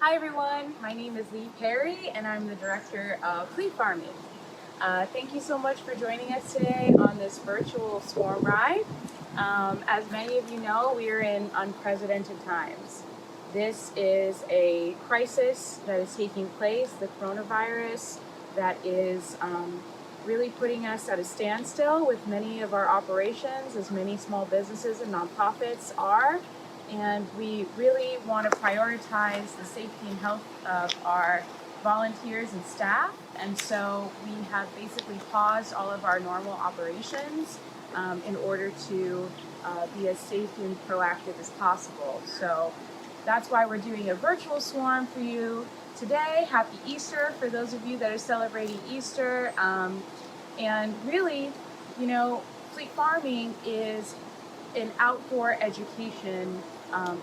Hi everyone, my name is Lee Perry and I'm the director of Fleet Farming. Thank you so much for joining us today on this virtual swarm ride. As many of you know, we are in unprecedented times. This is a crisis that is taking place, the coronavirus, that is really putting us at a standstill with many of our operations, as many small businesses and nonprofits are. And we really want to prioritize the safety and health of our volunteers and staff. And so we have basically paused all of our normal operations in order to be as safe and proactive as possible. So that's why we're doing a virtual swarm for you today. Happy Easter for those of you that are celebrating Easter. And really, Fleet Farming is an outdoor education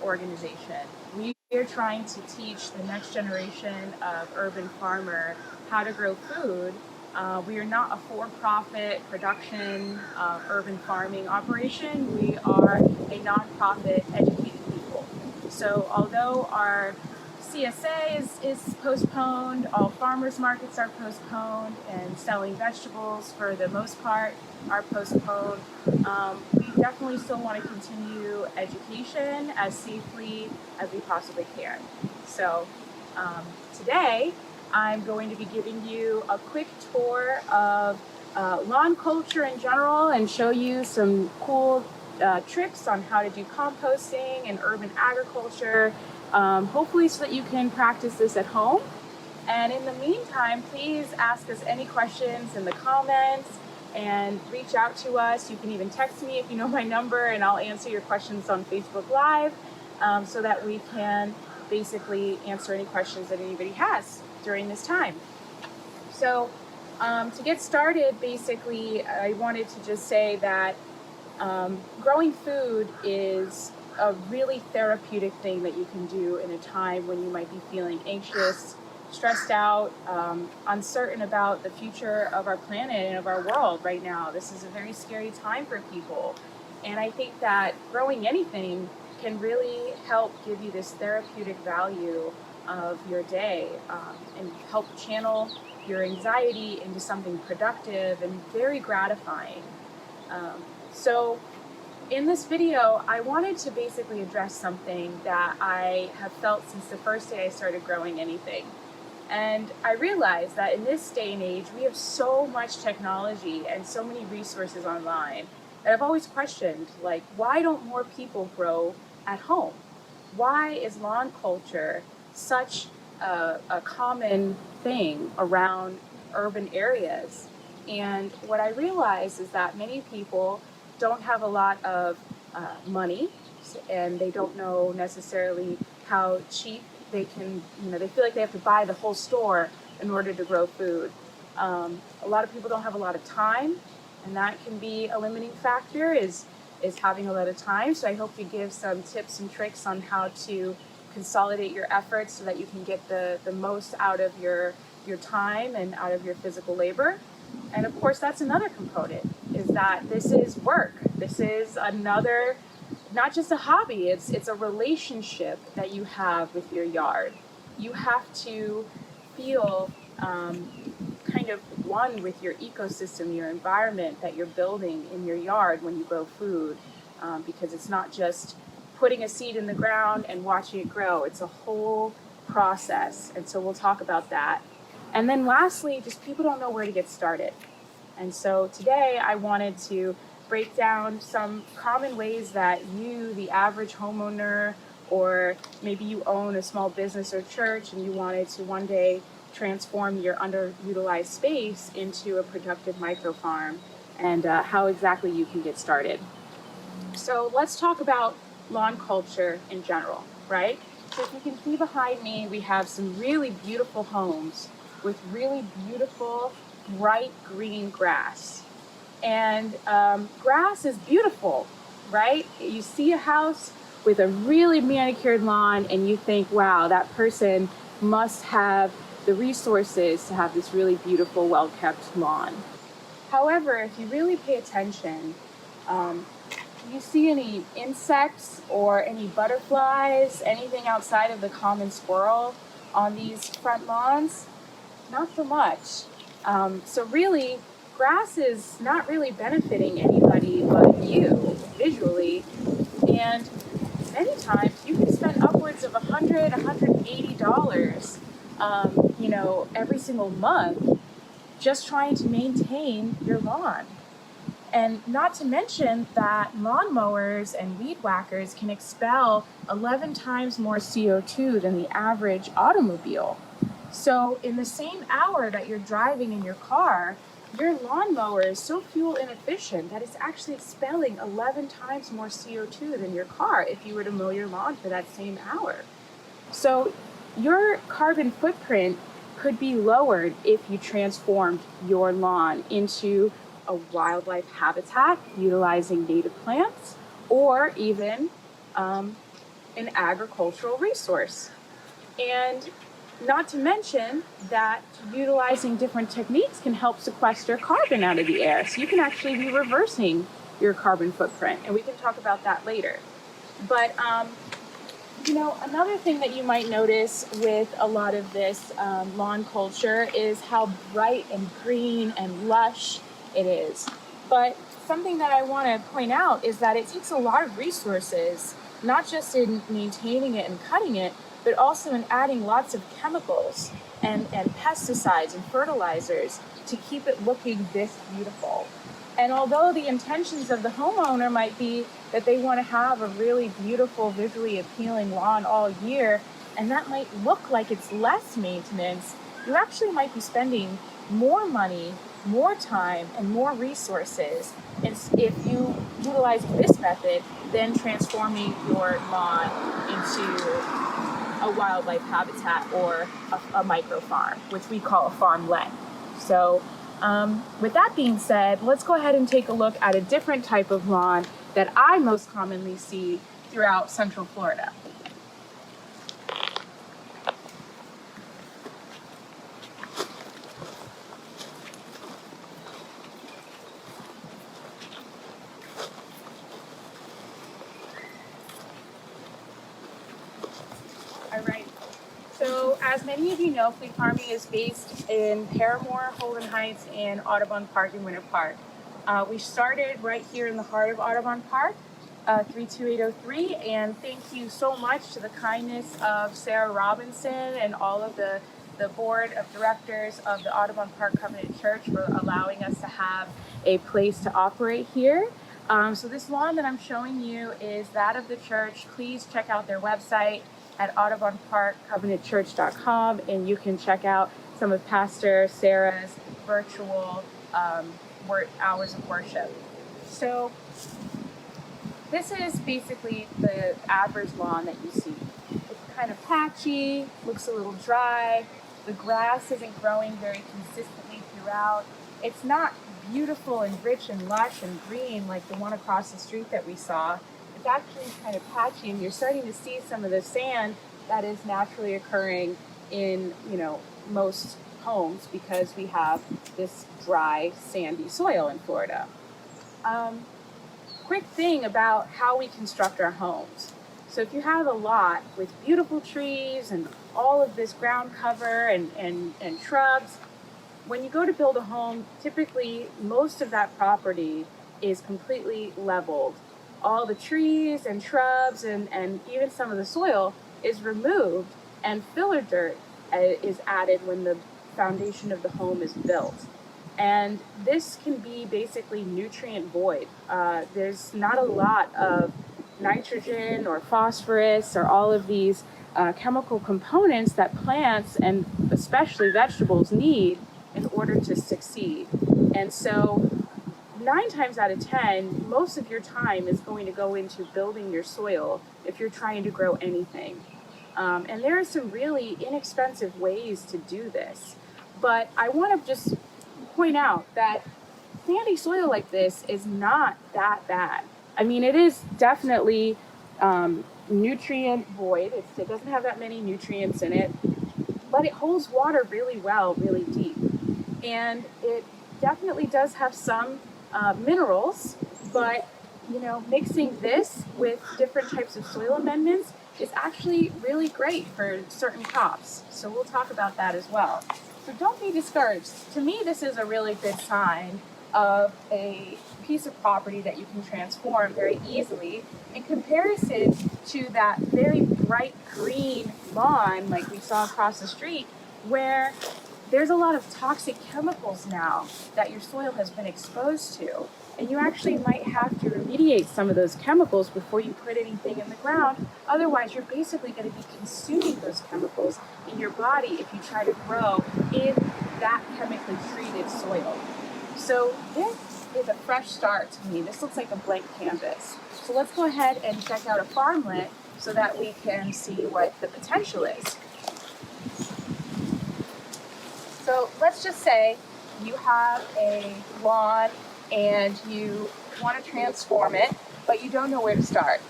organization. We are trying to teach the next generation of urban farmer how to grow food. We are not a for-profit production urban farming operation. We are a nonprofit educating people. So although our CSA is postponed, all farmers markets are postponed, and selling vegetables for the most part are postponed, we definitely still want to continue education as safely as we possibly can. So today I'm going to be giving you a quick tour of lawn culture in general and show you some cool tricks on how to do composting and urban agriculture, hopefully so that you can practice this at home. And in the meantime, please ask us any questions in the comments and reach out to us. You can even text me if you know my number, and I'll answer your questions on Facebook Live so that we can basically answer any questions that anybody has during this time. So to get started, basically, I wanted to just say that growing food is a really therapeutic thing that you can do in a time when you might be feeling anxious, stressed out, uncertain about the future of our planet and of our world right now. This is a very scary time for people. And I think that growing anything can really help give you this therapeutic value of your day and help channel your anxiety into something productive and very gratifying. So in this video, I wanted to basically address something that I have felt since the first day I started growing anything. And I realized that in this day and age, we have so much technology and so many resources online that I've always questioned, like, why don't more people grow at home? Why is lawn culture such a common thing around urban areas? And what I realized is that many people don't have a lot of money, and they don't know necessarily how cheap they can, they feel like they have to buy the whole store in order to grow food. A lot of people don't have a lot of time, and that can be a limiting factor, is having a lot of time. So I hope to give some tips and tricks on how to consolidate your efforts so that you can get the most out of your time and out of your physical labor. And of course, that's another component, is that this is work. This is another, not just a hobby, it's a relationship that you have with your yard. You have to feel kind of one with your ecosystem, your environment that you're building in your yard when you grow food, because it's not just putting a seed in the ground and watching it grow. It's a whole process, and so we'll talk about that. And then lastly, just people don't know where to get started. And so today I wanted to break down some common ways that you, the average homeowner, or maybe you own a small business or church and you wanted to one day transform your underutilized space into a productive micro farm, and how exactly you can get started. So let's talk about lawn culture in general, right? So if you can see behind me, we have some really beautiful homes with really beautiful, bright green grass. And grass is beautiful, right? You see a house with a really manicured lawn and you think, wow, that person must have the resources to have this really beautiful, well-kept lawn. However, if you really pay attention, you see any insects or any butterflies, anything outside of the common squirrel on these front lawns? Not so much. So really, grass is not really benefiting anybody but you visually. And many times you can spend upwards of $100, $180, every single month just trying to maintain your lawn. And not to mention that lawnmowers and weed whackers can expel 11 times more CO2 than the average automobile. So in the same hour that you're driving in your car, your lawnmower is so fuel inefficient that it's actually expelling 11 times more CO2 than your car if you were to mow your lawn for that same hour. So your carbon footprint could be lowered if you transformed your lawn into a wildlife habitat utilizing native plants, or even an agricultural resource. And not to mention that utilizing different techniques can help sequester carbon out of the air. So you can actually be reversing your carbon footprint, and we can talk about that later. But another thing that you might notice with a lot of this lawn culture is how bright and green and lush it is. But something that I want to point out is that it takes a lot of resources, not just in maintaining it and cutting it, but also in adding lots of chemicals and pesticides and fertilizers to keep it looking this beautiful. And although the intentions of the homeowner might be that they want to have a really beautiful, visually appealing lawn all year, and that might look like it's less maintenance, you actually might be spending more money, more time, and more resources if you utilize this method than transforming your lawn into a wildlife habitat or a micro farm, which we call a farmlet. So with that being said, let's go ahead and take a look at a different type of lawn that I most commonly see throughout Central Florida. All right. So as many of you know, Fleet Farming is based in Paramore, Holden Heights, and Audubon Park in Winter Park. We started right here in the heart of Audubon Park, 32803, and thank you so much to the kindness of Sarah Robinson and all of the board of directors of the Audubon Park Covenant Church for allowing us to have a place to operate here. So this lawn that I'm showing you is that of the church. Please check out their website at audubonparkcovenantchurch.com, and you can check out some of Pastor Sarah's virtual hours of worship. So this is basically the average lawn that you see. It's kind of patchy, looks a little dry. The grass isn't growing very consistently throughout. It's not beautiful and rich and lush and green like the one across the street that we saw. It's actually kind of patchy, and you're starting to see some of the sand that is naturally occurring in, most homes because we have this dry, sandy soil in Florida. Quick thing about how we construct our homes. So if you have a lot with beautiful trees and all of this ground cover and shrubs, when you go to build a home, typically most of that property is completely leveled. All the trees and shrubs and even some of the soil is removed, and filler dirt is added when the foundation of the home is built. And this can be basically nutrient void. There's not a lot of nitrogen or phosphorus or all of these chemical components that plants and especially vegetables need in order to succeed. And so 9 times out of 10, most of your time is going to go into building your soil if you're trying to grow anything. And there are some really inexpensive ways to do this. But I want to just point out that sandy soil like this is not that bad. I mean, it is definitely nutrient void. It doesn't have that many nutrients in it, but it holds water really well, really deep. And it definitely does have some minerals, but mixing this with different types of soil amendments is actually really great for certain crops. So we'll talk about that as well. So don't be discouraged. To me, this is a really good sign of a piece of property that you can transform very easily in comparison to that very bright green lawn like we saw across the street, where there's a lot of toxic chemicals now that your soil has been exposed to. And you actually might have to remediate some of those chemicals before you put anything in the ground. Otherwise, you're basically going to be consuming those chemicals in your body if you try to grow in that chemically treated soil. So this is a fresh start to me. This looks like a blank canvas. So let's go ahead and check out a farmlet so that we can see what the potential is. So let's just say you have a lawn and you want to transform it, but you don't know where to start.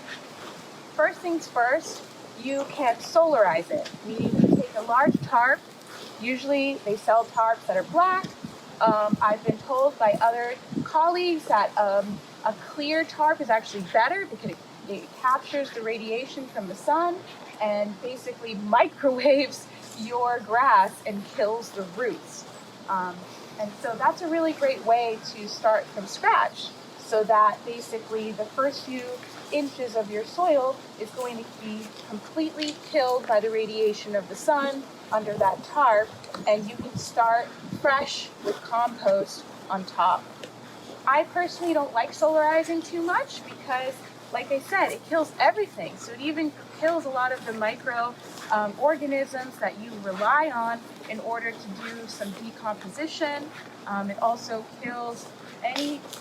First things first, you can solarize it, meaning you take a large tarp. Usually they sell tarps that are black. I've been told by other colleagues that a clear tarp is actually better because it captures the radiation from the sun and basically microwaves your grass and kills the roots. And so that's a really great way to start from scratch, so that basically the first few inches of your soil is going to be completely killed by the radiation of the sun under that tarp, and you can start fresh with compost on top. I personally don't like solarizing too much because, like I said, it kills everything. So it even kills a lot of the micro organisms that you rely on in order to do some decomposition. It also kills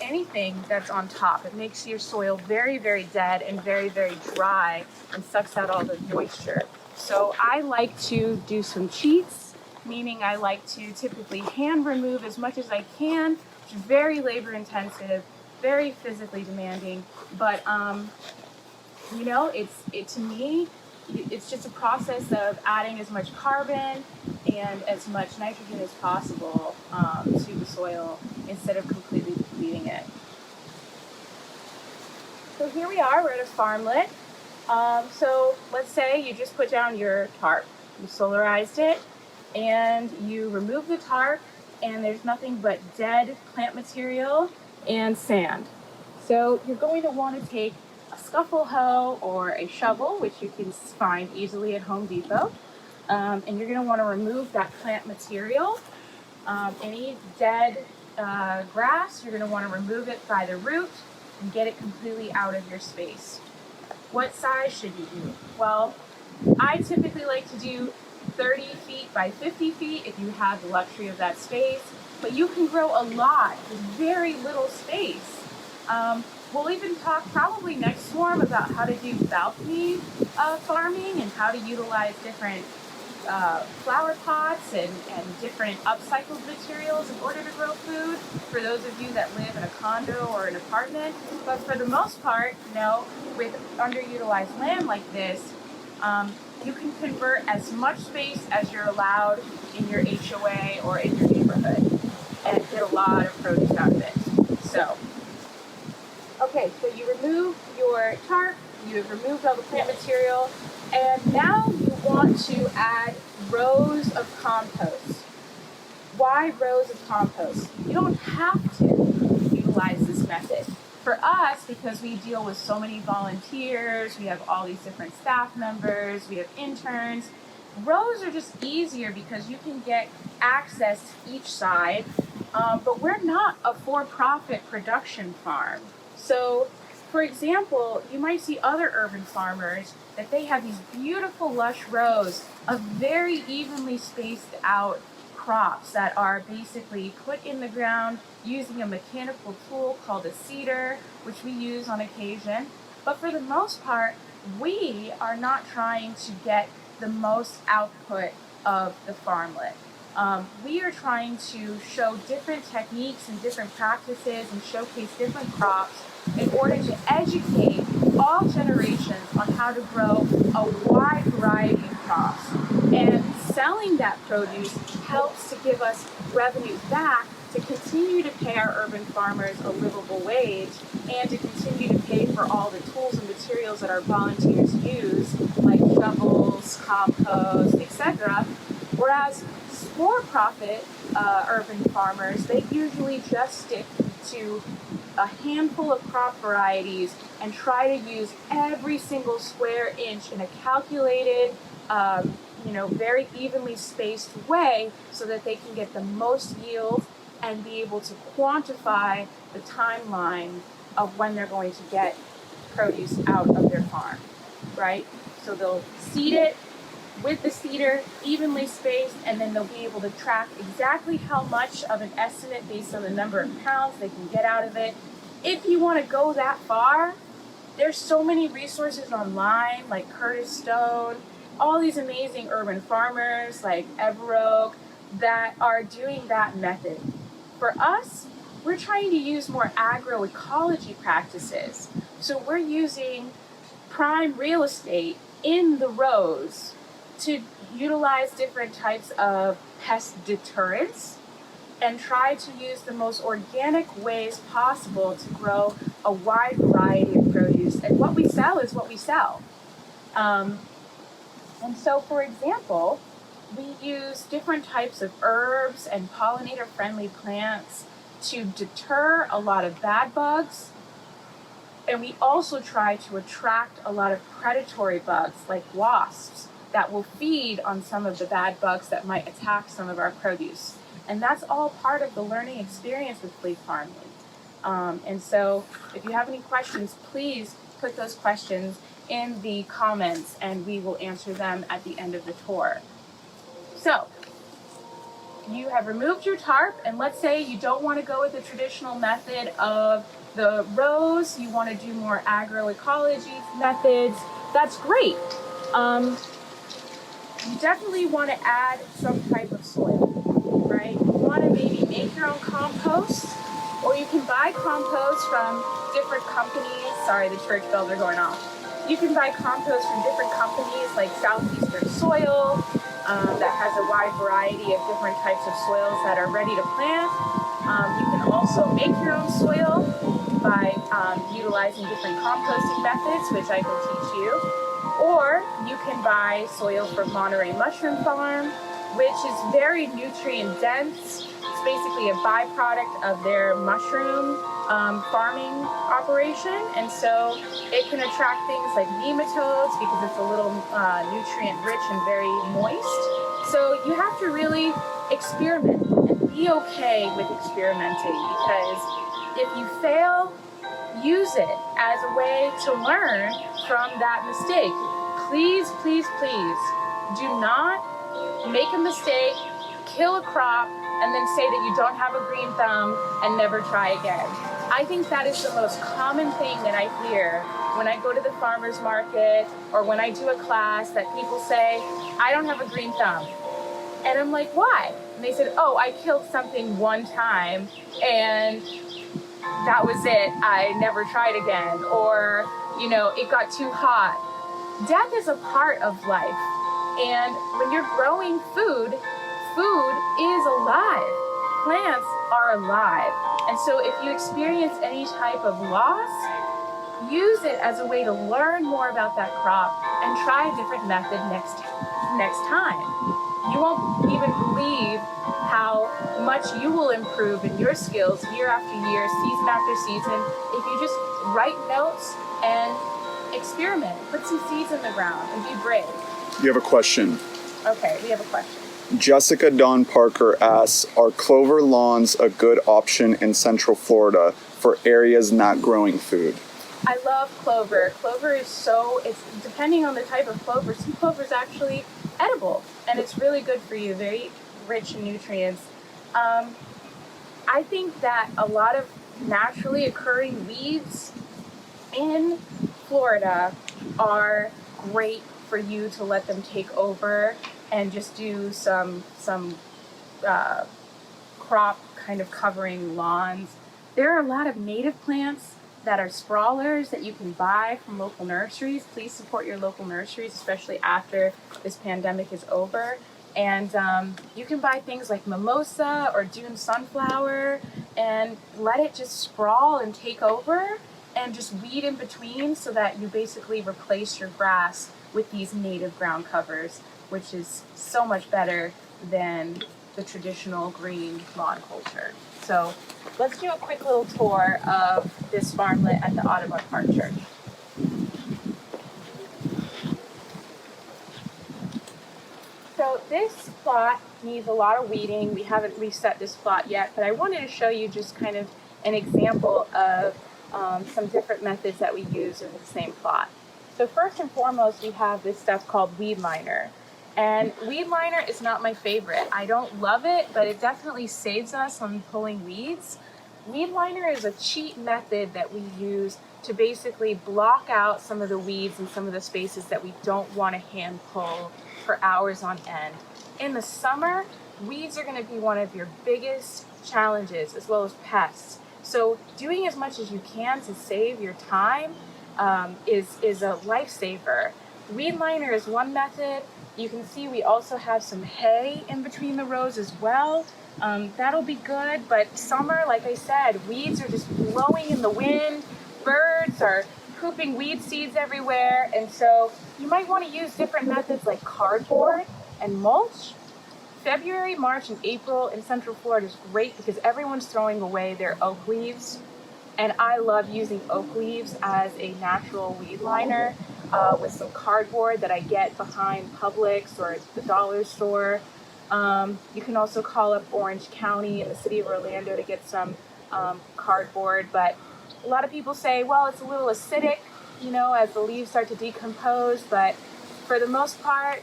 anything that's on top. It makes your soil very, very dead and very, very dry and sucks out all the moisture. So I like to do some cheats, meaning I like to typically hand remove as much as I can, which is very labor intensive, very physically demanding, but to me, it's just a process of adding as much carbon and as much nitrogen as possible to the soil instead of completely depleting it. So here we are, we're at a farmlet. So let's say you just put down your tarp, you solarized it, and you remove the tarp, and there's nothing but dead plant material and sand. So you're going to want to take a scuffle hoe or a shovel, which you can find easily at Home Depot, and you're going to want to remove that plant material. Any dead grass, you're going to want to remove it by the root and get it completely out of your space. What size should you do? Well, I typically like to do 30 feet by 50 feet if you have the luxury of that space, but you can grow a lot with very little space. We'll even talk probably next swarm about how to do balcony farming and how to utilize different flower pots and different upcycled materials in order to grow food for those of you that live in a condo or an apartment. But for the most part, with underutilized land like this, you can convert as much space as you're allowed in your HOA or in your neighborhood and get a lot of produce out of it. So, okay, so you remove your tarp, you've removed all the plant material, and now you want to add rows of compost. Why rows of compost? You don't have to utilize this method. For us, because we deal with so many volunteers, we have all these different staff members, we have interns, rows are just easier because you can get access to each side, but we're not a for-profit production farm. So, for example, you might see other urban farmers that they have these beautiful lush rows of very evenly spaced out crops that are basically put in the ground using a mechanical tool called a seeder, which we use on occasion. But for the most part, we are not trying to get the most output of the farmlet. We are trying to show different techniques and different practices and showcase different crops in order to educate all generations on how to grow a wide variety of crops. And selling that produce helps to give us revenue back to continue to pay our urban farmers a livable wage and to continue to pay for all the tools and materials that our volunteers use, like shovels, compost, etc. Whereas for-profit urban farmers, they usually just stick to a handful of crop varieties and try to use every single square inch in a calculated, very evenly spaced way so that they can get the most yield and be able to quantify the timeline of when they're going to get produce out of their farm, right? So they'll seed it with the seeder, evenly spaced, and then they'll be able to track exactly how much of an estimate based on the number of pounds they can get out of it. If you want to go that far, there's so many resources online, like Curtis Stone, all these amazing urban farmers like Everoak that are doing that method. For us, we're trying to use more agroecology practices. So we're using prime real estate in the rows to utilize different types of pest deterrents and try to use the most organic ways possible to grow a wide variety of produce. And what we sell is what we sell. And so, for example, we use different types of herbs and pollinator-friendly plants to deter a lot of bad bugs. And we also try to attract a lot of predatory bugs like wasps that will feed on some of the bad bugs that might attack some of our produce. And that's all part of the learning experience with flea farming. And so if you have any questions, please put those questions in the comments and we will answer them at the end of the tour. So you have removed your tarp, and let's say you don't want to go with the traditional method of the rows, you want to do more agroecology methods. That's great. You definitely want to add some type of soil, right? You want to maybe make your own compost, or you can buy compost from different companies. Sorry, the church bells are going off. You can buy compost from different companies like Southeastern Soil that has a wide variety of different types of soils that are ready to plant. You can also make your own soil by utilizing different composting methods, which I can teach you. Or you can buy soil from Monterey Mushroom Farm, which is very nutrient dense. It's basically a byproduct of their mushroom farming operation, and so it can attract things like nematodes because it's a little nutrient rich and very moist. So you have to really experiment and be okay with experimenting, because if you fail, use it as a way to learn from that mistake. Please, please, please do not make a mistake, kill a crop, and then say that you don't have a green thumb and never try again. I think that is the most common thing that I hear when I go to the farmer's market or when I do a class, that people say, I don't have a green thumb. And I'm like, why? And they said, oh, I killed something one time and that was it. I never tried again. Or, it got too hot. Death is a part of life. And when you're growing food is alive. Plants are alive. And so if you experience any type of loss, use it as a way to learn more about that crop and try a different method next time. You won't even believe how much you will improve in your skills year after year, season after season, if you just write notes and experiment, put some seeds in the ground, and be brave. You have a question. Okay, we have a question. Jessica Dawn Parker asks, are clover lawns a good option in Central Florida for areas not growing food? I love clover. Clover is it's depending on the type of clover. Some clover is actually edible, and it's really good for you, very rich in nutrients. I think that a lot of naturally occurring weeds in Florida are great for you to let them take over and just do some crop kind of covering lawns. There are a lot of native plants that are sprawlers that you can buy from local nurseries. Please support your local nurseries, especially after this pandemic is over. And you can buy things like mimosa or Dune sunflower and let it just sprawl and take over and just weed in between so that you basically replace your grass with these native ground covers, which is so much better than the traditional green lawn culture. So let's do a quick little tour of this farmlet at the Audubon Park Church. So this plot needs a lot of weeding. We haven't reset this plot yet, but I wanted to show you just kind of an example of some different methods that we use in the same plot. So first and foremost, we have this stuff called weed liner. And weed liner is not my favorite. I don't love it, but it definitely saves us on pulling weeds. Weed liner is a cheap method that we use to basically block out some of the weeds and some of the spaces that we don't want to hand pull for hours on end. In the summer, weeds are going to be one of your biggest challenges, as well as pests. So doing as much as you can to save your time is a lifesaver. Weed liner is one method. You can see we also have some hay in between the rows as well. That'll be good, but summer, like I said, weeds are just blowing in the wind. Birds are pooping weed seeds everywhere, and so you might want to use different methods like cardboard and mulch. February, March, and April in Central Florida is great because everyone's throwing away their oak leaves, and I love using oak leaves as a natural weed liner with some cardboard that I get behind Publix or the dollar store. You can also call up Orange County in the city of Orlando to get some cardboard, but a lot of people say, well, it's a little acidic, as the leaves start to decompose, but for the most part,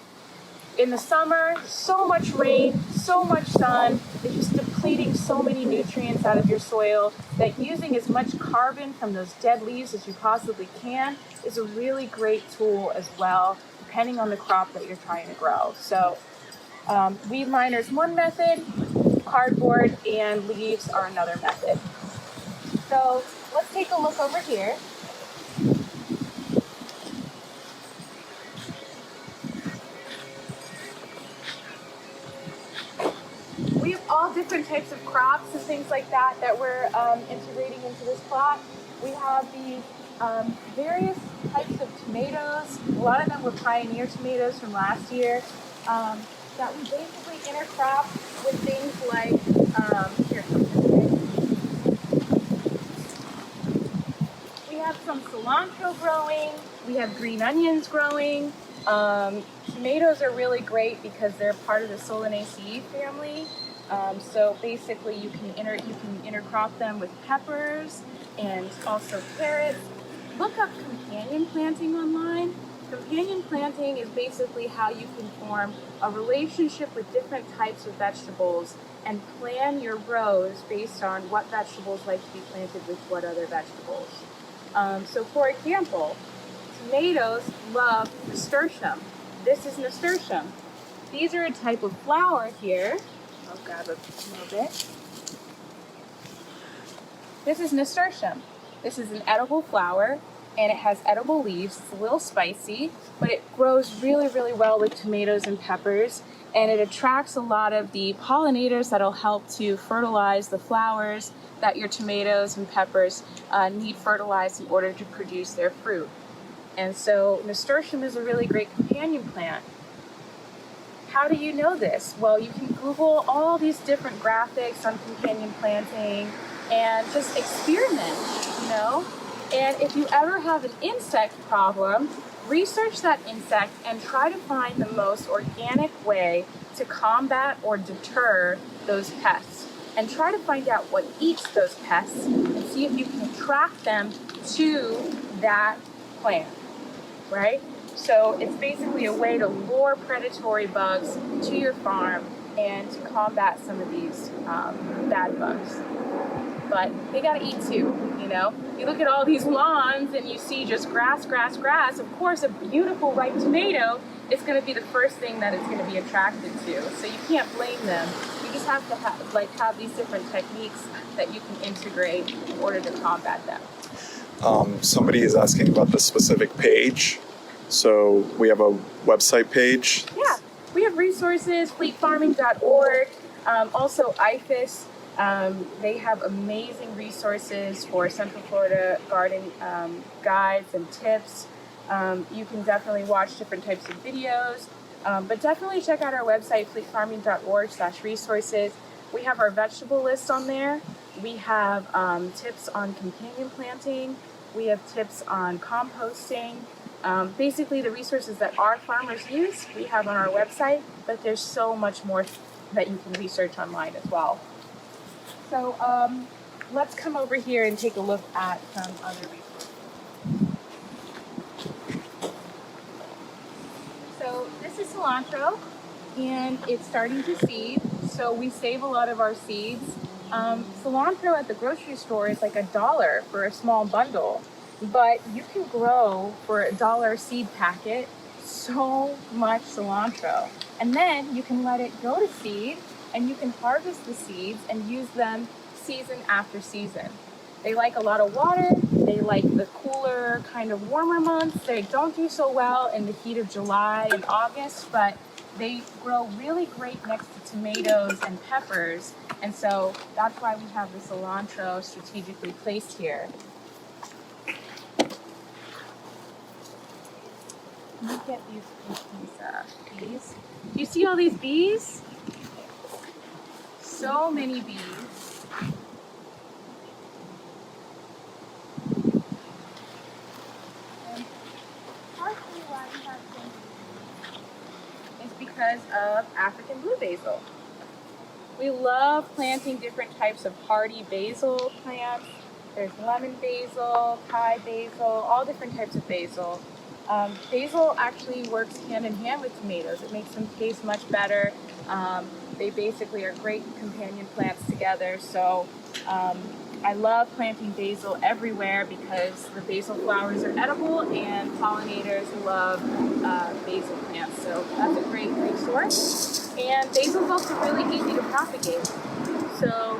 in the summer, so much rain, so much sun, it's just depleting so many nutrients out of your soil that using as much carbon from those dead leaves as you possibly can is a really great tool as well, depending on the crop that you're trying to grow. So weed liner is one method, cardboard and leaves are another method. So let's take a look over here. We have all different types of crops and things like that we're integrating into this plot. We have these various types of tomatoes. A lot of them were Pioneer tomatoes from last year that we basically intercrop with things like, we have some cilantro growing, we have green onions growing. Tomatoes are really great because they're part of the Solanaceae family. So basically you can intercrop them with peppers and also carrots. Look up companion planting online. Companion planting is basically how you can form a relationship with different types of vegetables and plan your rows based on what vegetables like to be planted with what other vegetables. So for example, tomatoes love nasturtium. This is nasturtium. These are a type of flower here. I'll grab a little bit. This is nasturtium. This is an edible flower and it has edible leaves. It's a little spicy, but it grows really, really well with tomatoes and peppers, and it attracts a lot of the pollinators that'll help to fertilize the flowers that your tomatoes and peppers need fertilized in order to produce their fruit. And so nasturtium is a really great companion plant. How do you know this? Well, you can Google all these different graphics on companion planting and just experiment, And if you ever have an insect problem, research that insect and try to find the most organic way to combat or deter those pests. And try to find out what eats those pests and see if you can attract them to that plant, right? So it's basically a way to lure predatory bugs to your farm and to combat some of these bad bugs. But they gotta eat too, You look at all these lawns and you see just grass, grass, grass. Of course, a beautiful ripe tomato is gonna be the first thing that it's gonna be attracted to. So you can't blame them. You just have to have these different techniques that you can integrate in order to combat them. Somebody is asking about the specific page. So we have a website page. Yeah, we have of resources, fleetfarming.org, also IFAS. They have amazing resources for Central Florida garden guides and tips. You can definitely watch different types of videos, but definitely check out our website, fleetfarming.org/resources. We have our vegetable list on there. We have tips on companion planting. We have tips on composting. Basically the resources that our farmers use, we have on our website, but there's so much more that you can research online as well. So let's come over here and take a look at some other resources. So this is cilantro, and it's starting to seed, so we save a lot of our seeds. Cilantro at the grocery store is like $1 for a small bundle, but you can grow for $1 seed packet so much cilantro. And then you can let it go to seed, and you can harvest the seeds and use them season after season. They like a lot of water, they like the cooler, kind of warmer months. They don't do so well in the heat of July and August, but they grow really great next to tomatoes and peppers, and so that's why we have the cilantro strategically placed here. Look at these bees. Do you see all these bees? So many bees. And partially why we have so many bees is because of African blue basil. We love planting different types of hardy basil plants. There's lemon basil, Thai basil, all different types of basil. Basil actually works hand in hand with tomatoes. It makes them taste much better. They basically are great companion plants together. So I love planting basil everywhere because the basil flowers are edible and pollinators love basil plants. So that's a great resource. And basil is also really easy to propagate. So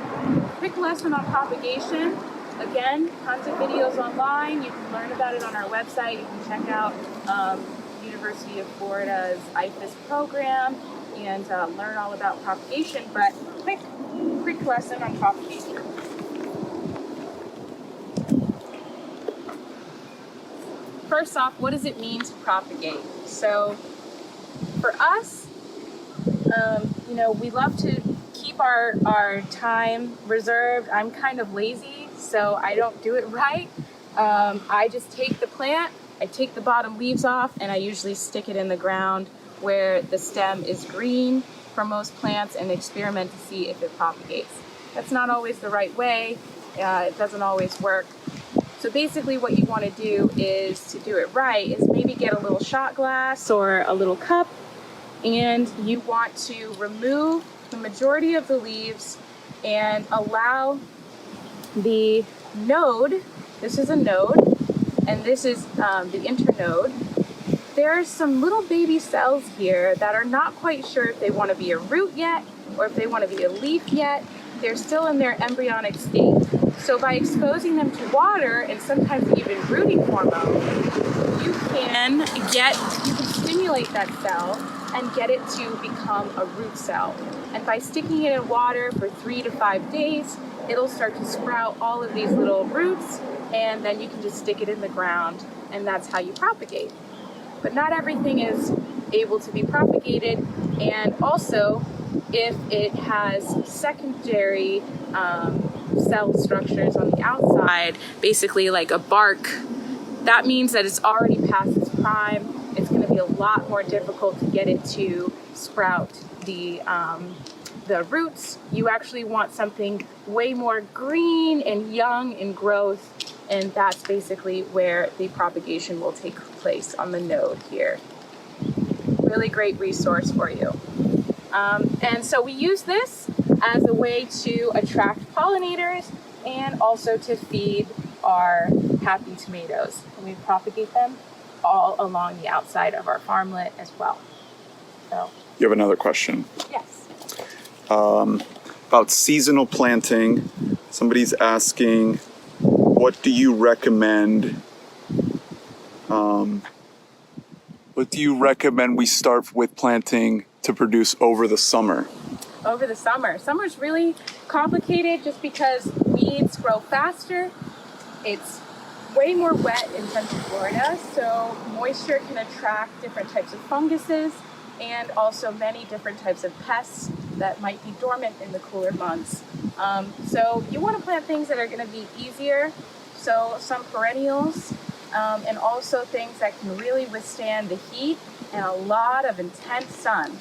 quick lesson on propagation. Again, tons of videos online. You can learn about it on our website. You can check out University of Florida's IFAS program and learn all about propagation. But quick lesson on propagation. First off, what does it mean to propagate? So for us, we love to keep our time reserved. I'm kind of lazy, so I don't do it right. I just take the plant, I take the bottom leaves off, and I usually stick it in the ground where the stem is green for most plants and experiment to see if it propagates. That's not always the right way. It doesn't always work. So basically what you want to do is, to do it right, is maybe get a little shot glass or a little cup, and you want to remove the majority of the leaves and allow the node, this is a node, and this is the internode. There's some little baby cells here that are not quite sure if they want to be a root yet or if they want to be a leaf yet. They're still in their embryonic state. So by exposing them to water and sometimes even rooting hormone, you can stimulate that cell and get it to become a root cell. And by sticking it in water for 3 to 5 days, it'll start to sprout all of these little roots, and then you can just stick it in the ground, and that's how you propagate. But not everything is able to be propagated, and also if it has secondary cell structures on the outside, basically like a bark, that means that it's already past its prime. It's going to be a lot more difficult to get it to sprout the roots. You actually want something way more green and young in growth, and that's basically where the propagation will take place on the node here. Really great resource for you. And so we use this as a way to attract pollinators and also to feed our happy tomatoes. And we propagate them all along the outside of our farmlet as well. So. You have another question? Yes. About seasonal planting. Somebody's asking, what do you recommend? What do you recommend we start with planting to produce over the summer? Over the summer. Summer's really complicated just because weeds grow faster. It's way more wet in Central Florida, so moisture can attract different types of funguses and also many different types of pests that might be dormant in the cooler months. So you want to plant things that are going to be easier, so some perennials, and also things that can really withstand the heat and a lot of intense sun.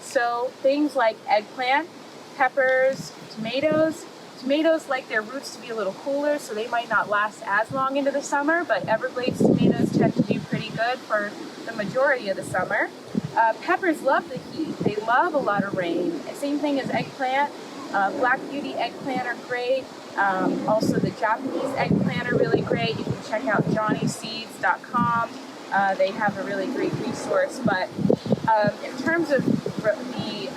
So things like eggplant, peppers, tomatoes. Tomatoes like their roots to be a little cooler, so they might not last as long into the summer, but Everglades tomatoes tend to do pretty good for the majority of the summer. Peppers love the heat. They love a lot of rain. Same thing as eggplant. Black Beauty eggplant are great. Also the Japanese eggplant are really great. You can check out johnnyseeds.com. They have a really great resource. But in terms of the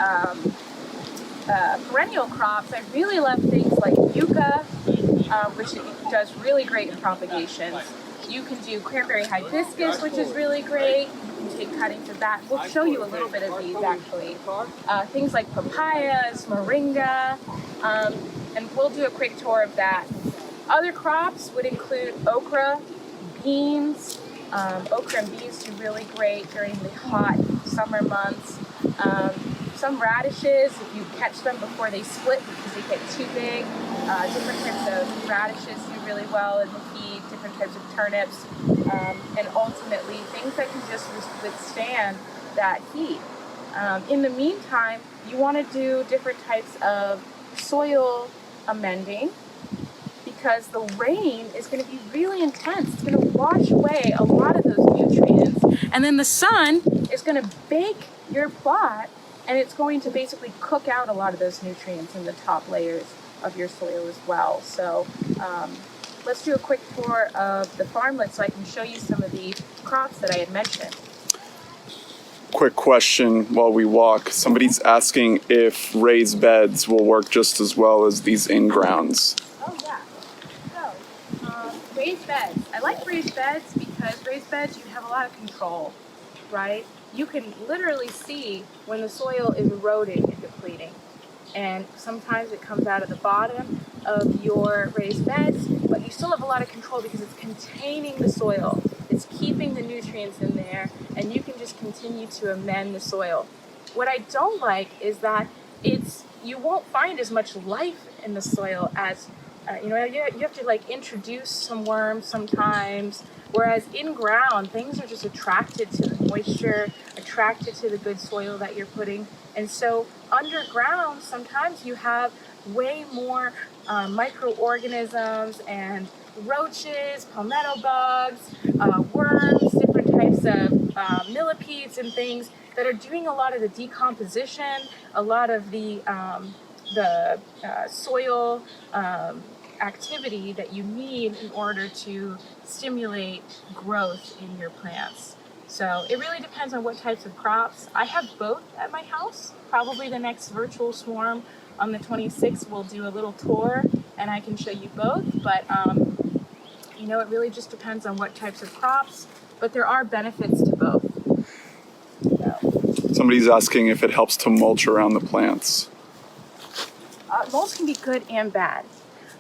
perennial crops, I really love things like yucca, which does really great in propagations. You can do cranberry hibiscus, which is really great. You can take cuttings of that. We'll show you a little bit of these actually. Things like papayas, moringa, and we'll do a quick tour of that. Other crops would include okra, beans. Okra and beans do really great during the hot summer months. Some radishes, if you catch them before they split because they get too big. Different types of radishes do really well in the heat, different types of turnips, and ultimately things that can just withstand that heat. In the meantime, you want to do different types of soil amending because the rain is going to be really intense. It's going to wash away a lot of those nutrients, and then the sun is going to bake your plot, and it's going to basically cook out a lot of those nutrients in the top layers of your soil as well. So let's do a quick tour of the farmlet so I can show you some of the crops that I had mentioned. Quick question while we walk. Somebody's asking if raised beds will work just as well as these in-grounds. Oh yeah. So raised beds. I like raised beds because raised beds you have a lot of control, right? You can literally see when the soil is eroding and depleting. And sometimes it comes out of the bottom of your raised beds, but you still have a lot of control because it's containing the soil. It's keeping the nutrients in there, and you can just continue to amend the soil. What I don't like is that you won't find as much life in the soil as, you have to like introduce some worms sometimes. Whereas in ground, things are just attracted to the moisture, attracted to the good soil that you're putting. And so underground, sometimes you have way more microorganisms and roaches, palmetto bugs, worms, different types of millipedes and things that are doing a lot of the decomposition, a lot of the soil activity that you need in order to stimulate growth in your plants. So it really depends on what types of crops. I have both at my house. Probably the next virtual swarm on the 26th we'll do a little tour and I can show you both, but it really just depends on what types of crops, but there are benefits to both. So. Somebody's asking if it helps to mulch around the plants. Mulch can be good and bad.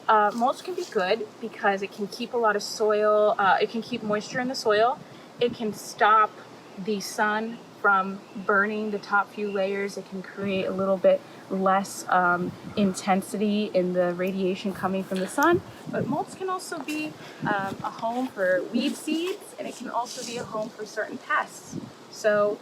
Mulch can be good because it can keep a lot of soil, it can keep moisture in the soil. It can stop the sun from burning the top few layers. It can create a little bit less intensity in the radiation coming from the sun. But mulch can also be a home for weed seeds, and it can also be a home for certain pests. So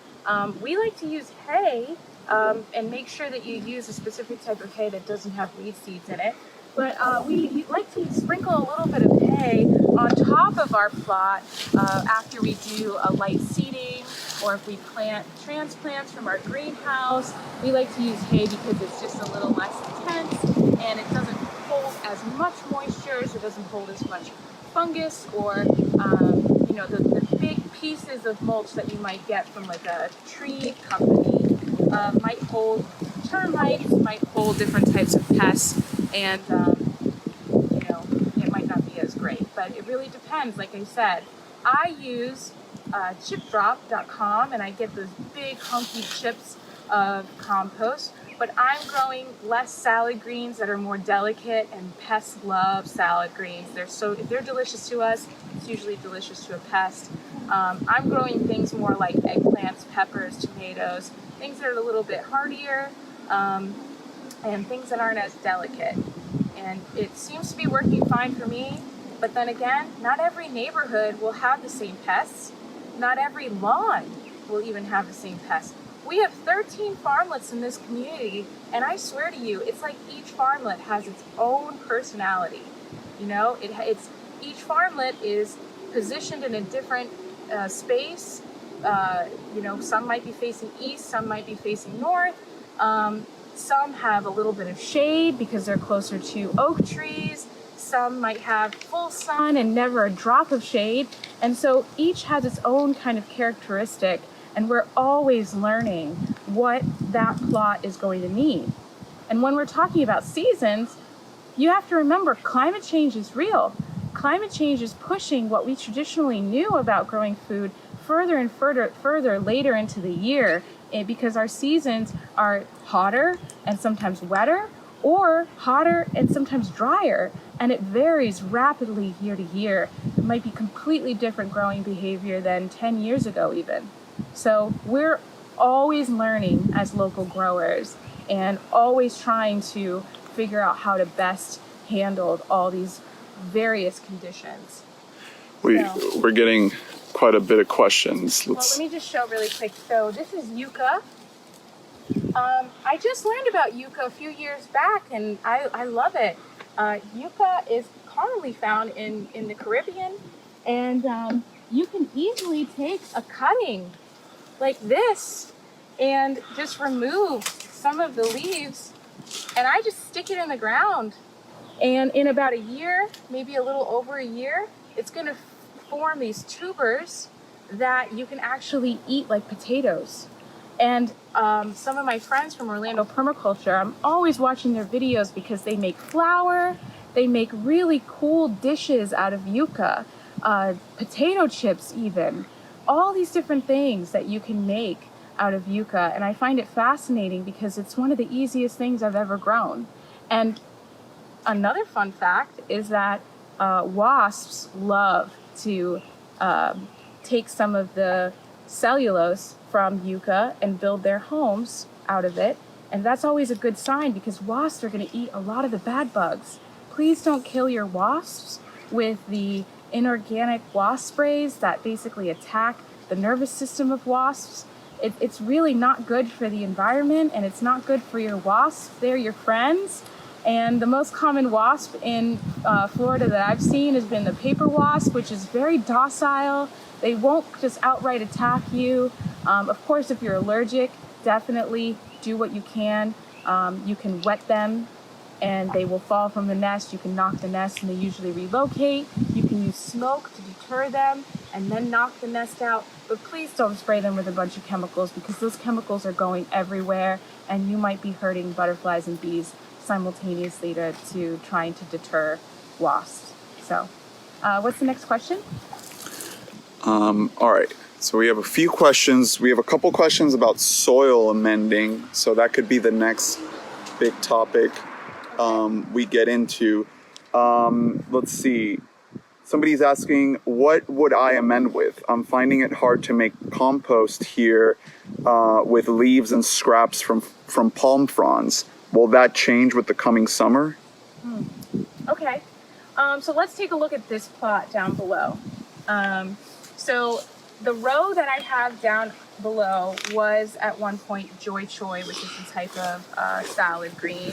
we like to use hay and make sure that you use a specific type of hay that doesn't have weed seeds in it. But we like to sprinkle a little bit of hay on top of our plot after we do a light seeding, or if we plant transplants from our greenhouse. We like to use hay because it's just a little less intense and it doesn't hold as much moisture, so it doesn't hold as much fungus or the big pieces of mulch that you might get from like a tree company might hold termites, might hold different types of pests, and it might not be as great. But it really depends. Like I said, I use chipdrop.com, and I get those big hunky chips of compost, but I'm growing less salad greens that are more delicate, and pests love salad greens. If they're delicious to us, it's usually delicious to a pest. I'm growing things more like eggplants, peppers, tomatoes, things that are a little bit hardier, and things that aren't as delicate. And it seems to be working fine for me, but then again, not every neighborhood will have the same pests. Not every lawn will even have the same pests. We have 13 farmlets in this community, and I swear to you, it's like each farmlet has its own personality. You know, each farmlet is positioned in a different space. You know, some might be facing east, some might be facing north. Some have a little bit of shade because they're closer to oak trees. Some might have full sun and never a drop of shade. And so each has its own kind of characteristic, and we're always learning what that plot is going to need. And when we're talking about seasons, you have to remember climate change is real. Climate change is pushing what we traditionally knew about growing food further and further later into the year, because our seasons are hotter and sometimes wetter, or hotter and sometimes drier, and it varies rapidly year to year. It might be completely different growing behavior than 10 years ago even. So we're always learning as local growers and always trying to figure out how to best handle all these various conditions. We're getting quite a bit of questions. Well, let me just show really quick. So this is yucca. I just learned about yucca a few years back, and I love it. Yucca is commonly found in the Caribbean, and you can easily take a cutting like this and just remove some of the leaves, and I just stick it in the ground. And in about a year, maybe a little over a year, it's going to form these tubers that you can actually eat like potatoes. And some of my friends from Orlando Permaculture, I'm always watching their videos because they make flour, they make really cool dishes out of yucca, potato chips even, all these different things that you can make out of yucca. And I find it fascinating because it's one of the easiest things I've ever grown. And another fun fact is that wasps love to take some of the cellulose from yucca and build their homes out of it. And that's always a good sign because wasps are going to eat a lot of the bad bugs. Please don't kill your wasps with the inorganic wasp sprays that basically attack the nervous system of wasps. It's really not good for the environment, and it's not good for your wasps. They're your friends. And the most common wasp in Florida that I've seen has been the paper wasp, which is very docile. They won't just outright attack you. Of course, if you're allergic, definitely do what you can. You can wet them and they will fall from the nest. You can knock the nest and they usually relocate. You can use smoke to deter them and then knock the nest out. But please don't spray them with a bunch of chemicals because those chemicals are going everywhere and you might be hurting butterflies and bees simultaneously to trying to deter wasps. So what's the next question? All right. So we have a few questions. We have a couple questions about soil amending. So that could be the next big topic we get into. Let's see. Somebody's asking, what would I amend with? I'm finding it hard to make compost here with leaves and scraps from palm fronds. Will that change with the coming summer? Okay. So let's take a look at this plot down below. So the row that I have down below was at one point Joy Choy, which is a type of salad green.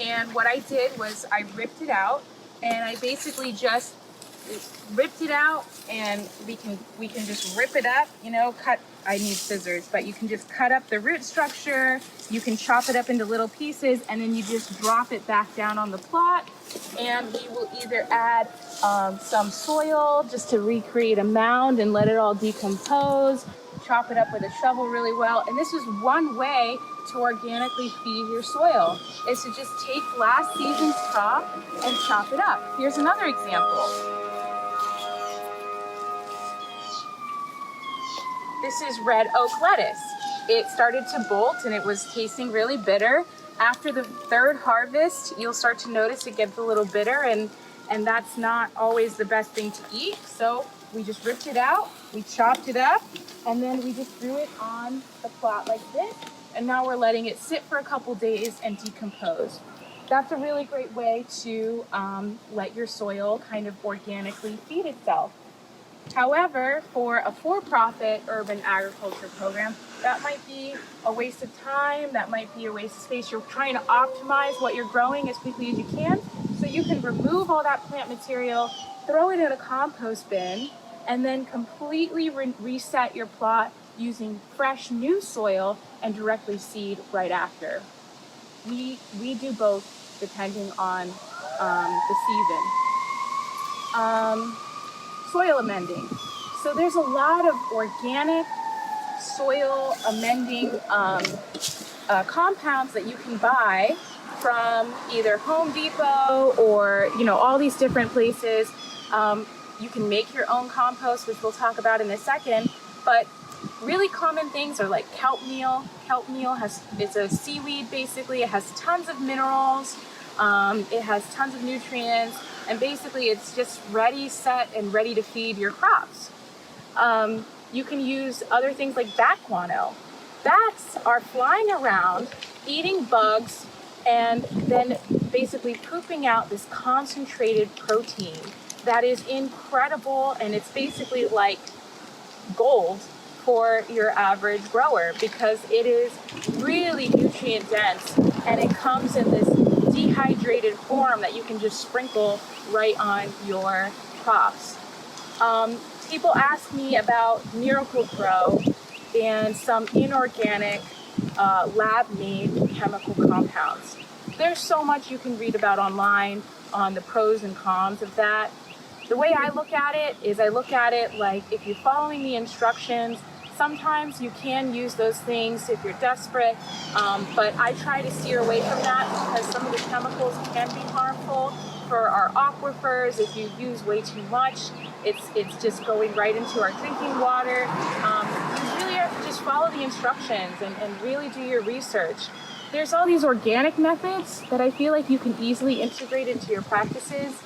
And what I did was I ripped it out, and I basically just ripped it out, and we can just rip it up, you know, I need scissors, but you can just cut up the root structure, you can chop it up into little pieces, and then you just drop it back down on the plot. And we will either add some soil just to recreate a mound and let it all decompose, chop it up with a shovel really well. And this is one way to organically feed your soil, is to just take last season's crop and chop it up. Here's another example. This is red oak lettuce. it started to bolt and it was tasting really bitter. After the third harvest, you'll start to notice it gets a little bitter, and that's not always the best thing to eat. So we just ripped it out, we chopped it up, and then we just threw it on the plot like this. And now we're letting it sit for a couple days and decompose. That's a really great way to let your soil kind of organically feed itself. However, for a for-profit urban agriculture program, that might be a waste of time, that might be a waste of space. You're trying to optimize what you're growing as quickly as you can, so you can remove all that plant material, throw it in a compost bin, and then completely reset your plot using fresh new soil and directly seed right after. We do both depending on the season. Soil amending. So there's a lot of organic soil amending compounds that you can buy from either Home Depot or all these different places. You can make your own compost, which we'll talk about in a second, but really common things are like kelp meal. Kelp meal it's a seaweed basically. It has tons of minerals. It has tons of nutrients, and basically it's just ready, set, and ready to feed your crops. You can use other things like bat guano. Bats are flying around, eating bugs, and then basically pooping out this concentrated protein that is incredible, and it's basically like gold for your average grower because it is really nutrient dense, and it comes in this dehydrated form that you can just sprinkle right on your crops. People ask me about Miracle-Gro and some inorganic lab-made chemical compounds. There's so much you can read about online on the pros and cons of that. The way I look at it is I look at it like if you're following the instructions, sometimes you can use those things if you're desperate, but I try to steer away from that because some of the chemicals can be harmful for our aquifers. If you use way too much, it's just going right into our drinking water. You really have to just follow the instructions and really do your research. There's all these organic methods that I feel like you can easily integrate into your practices.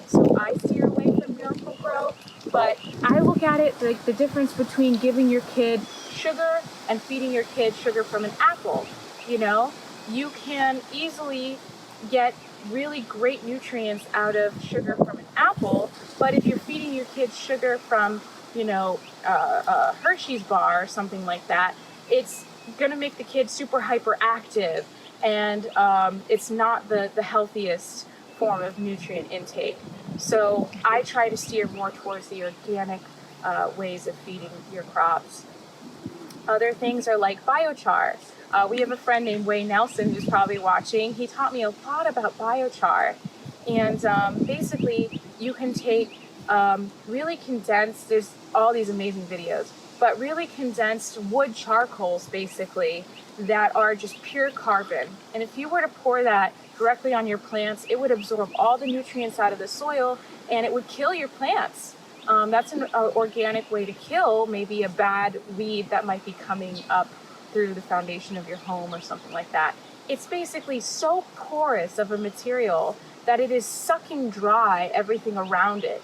So I steer away from Miracle-Gro, but I look at it like the difference between giving your kid sugar and feeding your kid sugar from an apple. You can easily get really great nutrients out of sugar from an apple, but if you're feeding your kids sugar from, a Hershey's bar or something like that, it's going to make the kid super hyperactive, and it's not the healthiest form of nutrient intake. So I try to steer more towards the organic ways of feeding your crops. Other things are like biochar. We have a friend named Wayne Nelson who's probably watching. He taught me a lot about biochar. And basically you can take really condensed, there's all these amazing videos, but really condensed wood charcoals basically that are just pure carbon. And if you were to pour that directly on your plants, it would absorb all the nutrients out of the soil and it would kill your plants. That's an organic way to kill maybe a bad weed that might be coming up through the foundation of your home or something like that. It's basically so porous of a material that it is sucking dry everything around it.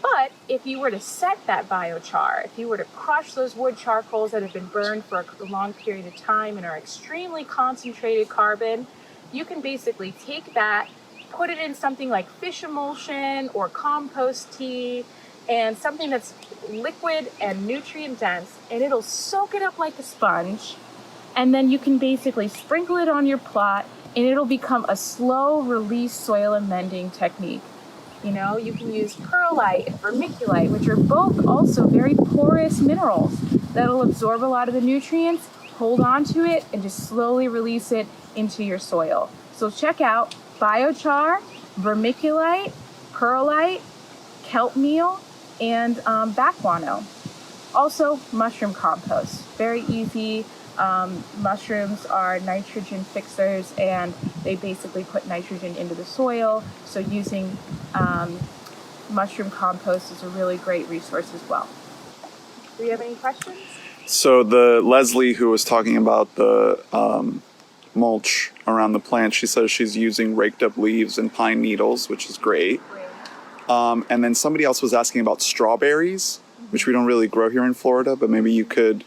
But if you were to set that biochar, if you were to crush those wood charcoals that have been burned for a long period of time and are extremely concentrated carbon, you can basically take that, put it in something like fish emulsion or compost tea, and something that's liquid and nutrient dense, and it'll soak it up like a sponge. And then you can basically sprinkle it on your plot, and it'll become a slow release soil amending technique. You can use perlite and vermiculite, which are both also very porous minerals that'll absorb a lot of the nutrients, hold on to it, and just slowly release it into your soil. So check out biochar, vermiculite, perlite, kelp meal, and bat guano. Also, mushroom compost. Very easy. Mushrooms are nitrogen fixers, and they basically put nitrogen into the soil. So using mushroom compost is a really great resource as well. Do you have any questions? So the Leslie who was talking about the mulch around the plant, she says she's using raked up leaves and pine needles, which is great. And then somebody else was asking about strawberries, which we don't really grow here in Florida, but maybe you could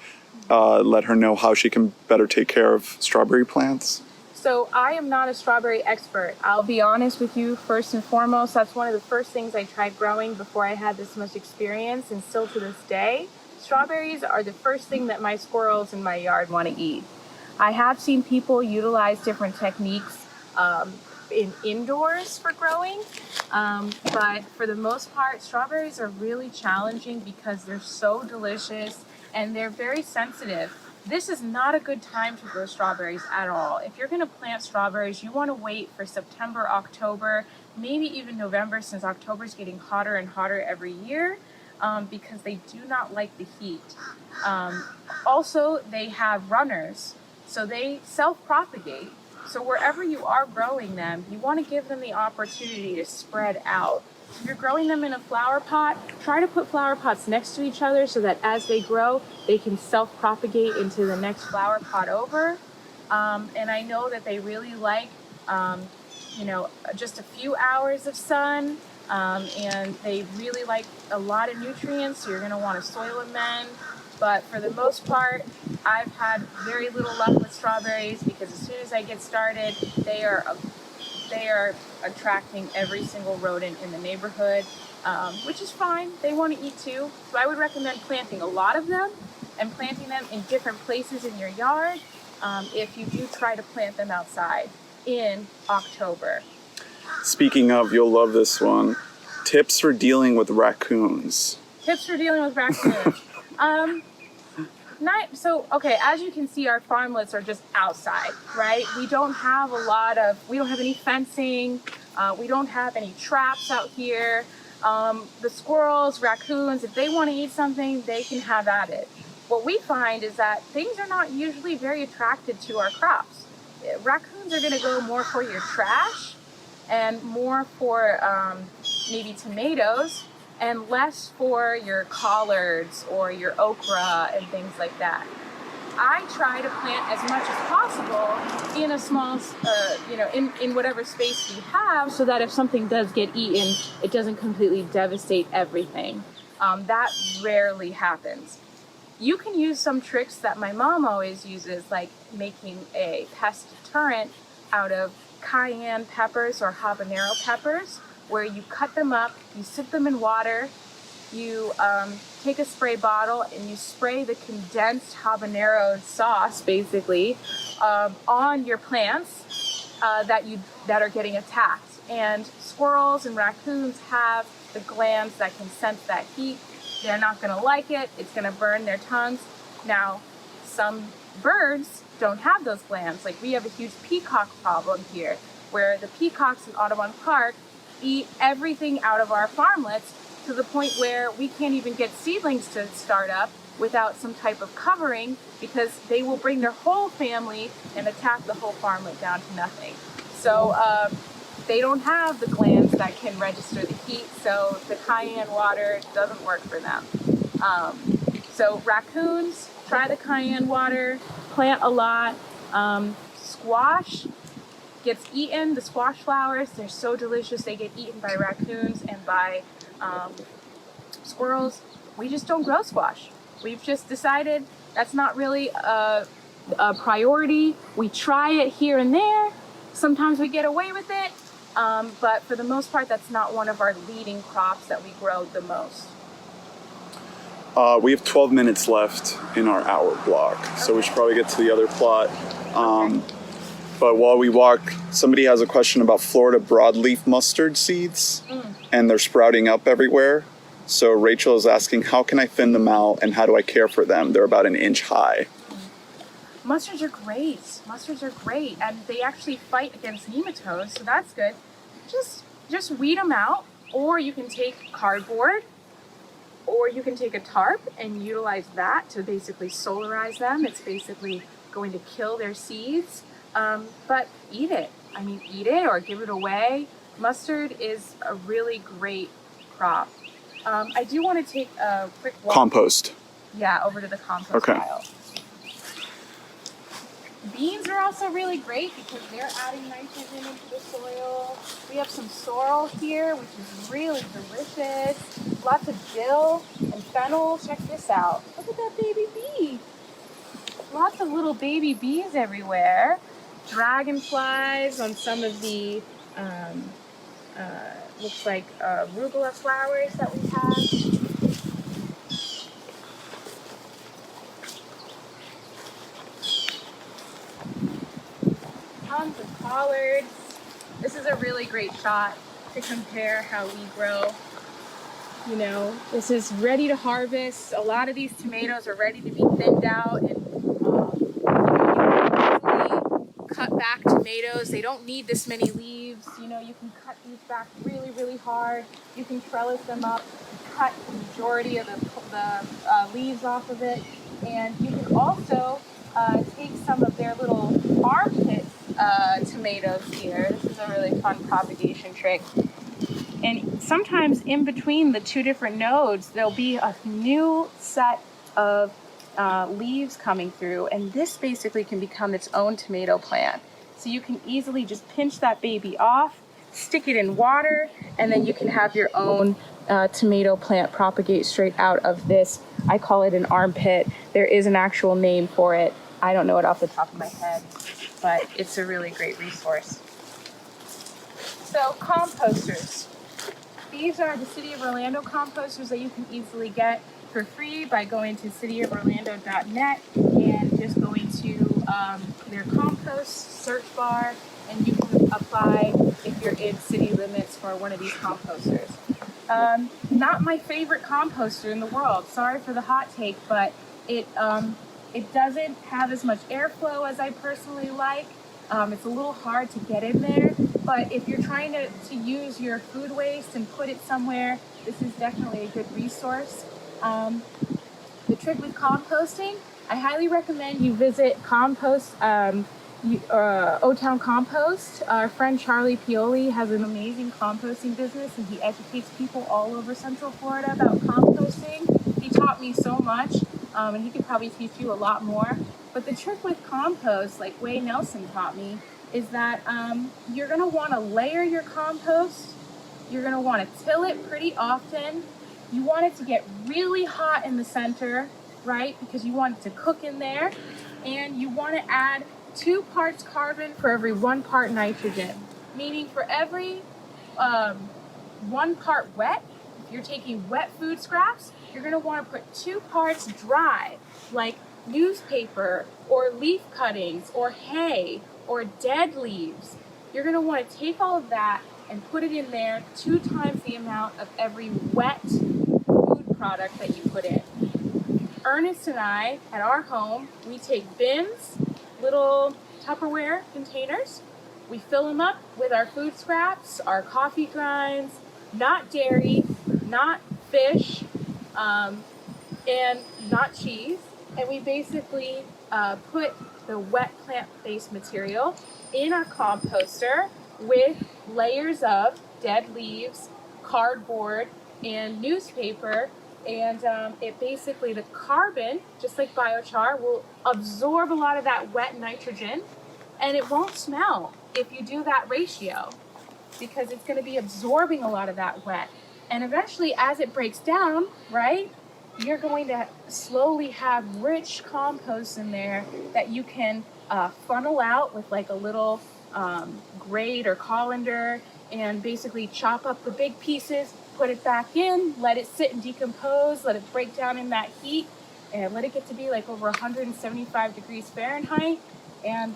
let her know how she can better take care of strawberry plants. So I am not a strawberry expert. I'll be honest with you, first and foremost, that's one of the first things I tried growing before I had this much experience, and still to this day, strawberries are the first thing that my squirrels in my yard want to eat. I have seen people utilize different techniques indoors for growing, but for the most part, strawberries are really challenging because they're so delicious and they're very sensitive. This is not a good time to grow strawberries at all. If you're going to plant strawberries, you want to wait for September, October, maybe even November, since October is getting hotter and hotter every year, because they do not like the heat. Also, they have runners, so they self-propagate. So wherever you are growing them, you want to give them the opportunity to spread out. If you're growing them in a flower pot, try to put flower pots next to each other so that as they grow, they can self-propagate into the next flower pot over. And I know that they really like, just a few hours of sun, and they really like a lot of nutrients, so you're going to want to soil amend. But for the most part, I've had very little luck with strawberries because as soon as I get started, they are attracting every single rodent in the neighborhood, which is fine. They want to eat too. So I would recommend planting a lot of them and planting them in different places in your yard if you do try to plant them outside in October. Speaking of, you'll love this one. Tips for dealing with raccoons. Tips for dealing with raccoons. As you can see, our farmlets are just outside, right? We don't have any fencing. We don't have any traps out here. The squirrels, raccoons, if they want to eat something, they can have at it. What we find is that things are not usually very attracted to our crops. Raccoons are going to go more for your trash and more for maybe tomatoes, and less for your collards or your okra and things like that. I try to plant as much as possible in a small, in whatever space we have, so that if something does get eaten, it doesn't completely devastate everything. That rarely happens. You can use some tricks that my mom always uses, like making a pest deterrent out of cayenne peppers or habanero peppers, where you cut them up, you sit them in water, you take a spray bottle and you spray the condensed habanero sauce, basically, on your plants that are getting attacked. And squirrels and raccoons have the glands that can sense that heat. They're not going to like it. It's going to burn their tongues. Now, some birds don't have those glands. Like, we have a huge peacock problem here, where the peacocks in Audubon Park eat everything out of our farmlets, to the point where we can't even get seedlings to start up without some type of covering, because they will bring their whole family and attack the whole farmlet down to nothing. So they don't have the glands that can register the heat, so the cayenne water doesn't work for them. So raccoons, try the cayenne water, plant a lot. Squash gets eaten, the squash flowers, they're so delicious, they get eaten by raccoons and by squirrels. We just don't grow squash. We've just decided that's not really a priority. We try it here and there. Sometimes we get away with it, but for the most part, that's not one of our leading crops that we grow the most. We have 12 minutes left in our hour block, so we should probably get to the other plot. But while we walk, somebody has a question about Florida broadleaf mustard seeds, and they're sprouting up everywhere. So Rachel is asking, how can I thin them out, and how do I care for them? They're about an inch high. Mustards are great. Mustards are great, and they actually fight against nematodes, so that's good. Just weed them out, or you can take cardboard, or you can take a tarp and utilize that to basically solarize them. It's basically going to kill their seeds. But eat it. I mean, eat it or give it away. Mustard is a really great crop. I do want to take a quick walk. Compost. Yeah, over to the compost Okay. pile. Beans are also really great because they're adding nitrogen into the soil. We have some sorrel here, which is really delicious. Lots of dill and fennel. Check this out. Look at that baby bee. Lots of little baby bees everywhere. Dragonflies on some of the, looks like arugula flowers that we have. Tons of collards. This is a really great shot to compare how we grow. You know, this is ready to harvest. A lot of these tomatoes are ready to be thinned out and cut back tomatoes. They don't need this many leaves. You know, you can cut these back really, really hard. You can trellis them up, cut the majority of the leaves off of it. And you can also take some of their little armpit tomatoes here. This is a really fun propagation trick. And sometimes in between the two different nodes, there'll be a new set of leaves coming through, and this basically can become its own tomato plant. So you can easily just pinch that baby off, stick it in water, and then you can have your own tomato plant propagate straight out of this. I call it an armpit. There is an actual name for it. I don't know it off the top of my head, but it's a really great resource. So composters. These are the City of Orlando composters that you can easily get for free by going to cityoforlando.net and just going to their compost search bar, and you can apply if you're in city limits for one of these composters. Not my favorite composter in the world. Sorry for the hot take, but it doesn't have as much airflow as I personally like. It's a little hard to get in there, but if you're trying to use your food waste and put it somewhere, this is definitely a good resource. The trick with composting, I highly recommend you visit Compost, O-Town Compost. Our friend Charlie Pioli has an amazing composting business, and he educates people all over Central Florida about composting. He taught me so much, and he could probably teach you a lot more. But the trick with compost, like Wade Nelson taught me, is that you're going to want to layer your compost. You're going to want to till it pretty often. You want it to get really hot in the center, right? Because you want it to cook in there. And you want to add 2 parts carbon for every 1 part nitrogen. Meaning for every 1 part wet, if you're taking wet food scraps, you're going to want to put 2 parts dry, like newspaper or leaf cuttings or hay or dead leaves. You're going to want to take all of that and put it in there 2 times the amount of every wet food product that you put in. Ernest and I, at our home, we take bins, little Tupperware containers. We fill them up with our food scraps, our coffee grinds, not dairy, not fish, and not cheese. And we basically put the wet plant-based material in our composter with layers of dead leaves, cardboard, and newspaper. And it basically, the carbon, just like biochar, will absorb a lot of that wet nitrogen, and it won't smell if you do that ratio, because it's going to be absorbing a lot of that wet. And eventually, as it breaks down, right, you're going to slowly have rich compost in there that you can funnel out with like a little grate or colander, and basically chop up the big pieces, put it back in, let it sit and decompose, let it break down in that heat, and let it get to be like over 175 degrees Fahrenheit, and